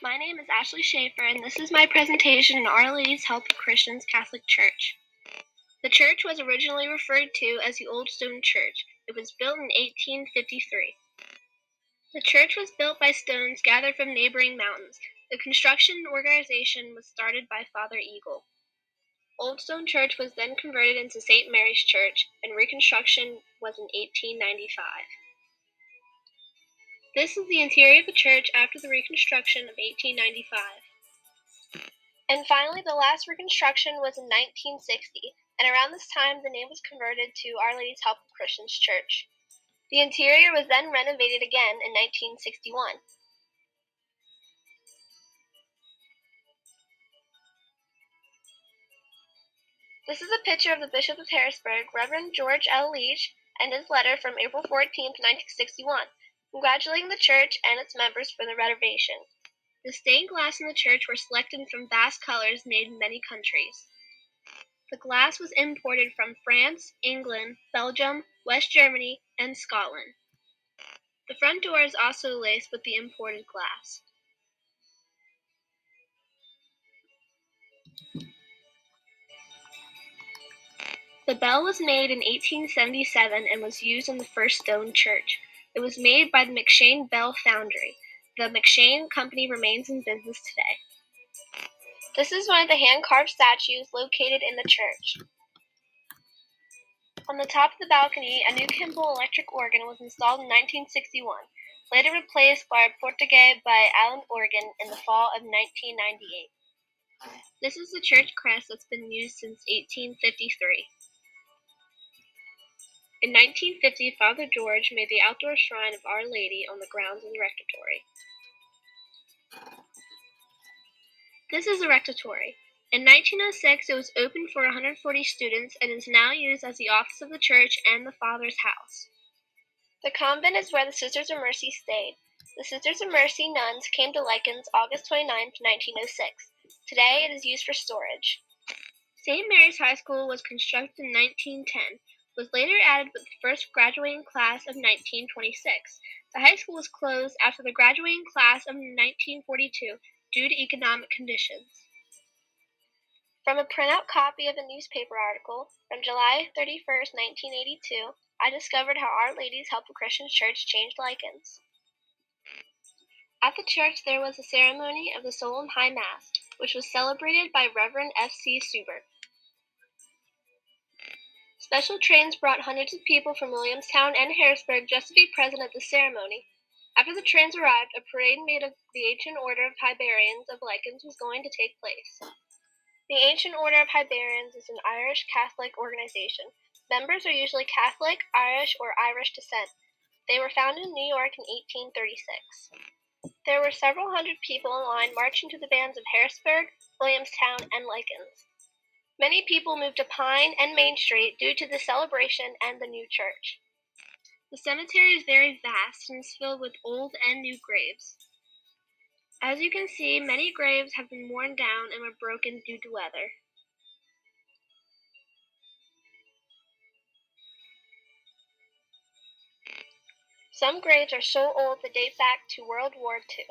My name is Ashley Shaffer, and this is my presentation on Our Lady's Help of Christians Catholic Church. The church was originally referred to as the Old Stone Church. It was built in 1853. The church was built by stones gathered from neighboring mountains. The construction organization was started by Father Eagle. Old Stone Church was then converted into St. Mary's Church, and reconstruction was in 1895. This is the interior of the church after the reconstruction of 1895. And finally, the last reconstruction was in 1960, and around this time the name was converted to Our Lady's Help of Christians Church. The interior was then renovated again in 1961. This is a picture of the Bishop of Harrisburg, Reverend George L. Leach, and his letter from April 14, 1961, congratulating the church and its members for the renovation. The stained glass in the church were selected from vast colors made in many countries. The glass was imported from France, England, Belgium, West Germany, and Scotland. The front door is also laced with the imported glass. The bell was made in 1877 and was used in the first stone church. It was made by the McShane Bell Foundry. The McShane Company remains in business today. This is one of the hand-carved statues located in the church. On the top of the balcony, a new Kimball electric organ was installed in 1961, later replaced by a Portugais by Allen organ in the fall of 1998. This is the church crest that's been used since 1853. In 1950, Father George made the outdoor shrine of Our Lady on the grounds of the rectory. This is the rectory. In 1906, it was opened for 140 students and is now used as the office of the church and the Father's house. The convent is where the Sisters of Mercy stayed. The Sisters of Mercy nuns came to Lykens August 29, 1906. Today it is used for storage. St. Mary's High School was constructed in 1910. Was later added with the first graduating class of 1926. The high school was closed after the graduating class of 1942 due to economic conditions. From a printout copy of a newspaper article from July 31, 1982, I discovered how Our Lady's Help of Christians Church changed Lykens. At the church there was a ceremony of the Solemn High Mass, which was celebrated by Reverend F.C. Subert. Special trains brought hundreds of people from Williamstown and Harrisburg just to be present at the ceremony. After the trains arrived, a parade made of the Ancient Order of Hibernians of Lykens was going to take place. The Ancient Order of Hibernians is an Irish Catholic organization. Members are usually Catholic, Irish, or Irish descent. They were founded in New York in 1836. There were several hundred people in line marching to the bands of Harrisburg, Williamstown, and Lykens. Many people moved to Pine and Main Street due to the celebration and the new church. The cemetery is very vast and is filled with old and new graves. As you can see, many graves have been worn down and were broken due to weather. Some graves are so old they date back to World War II.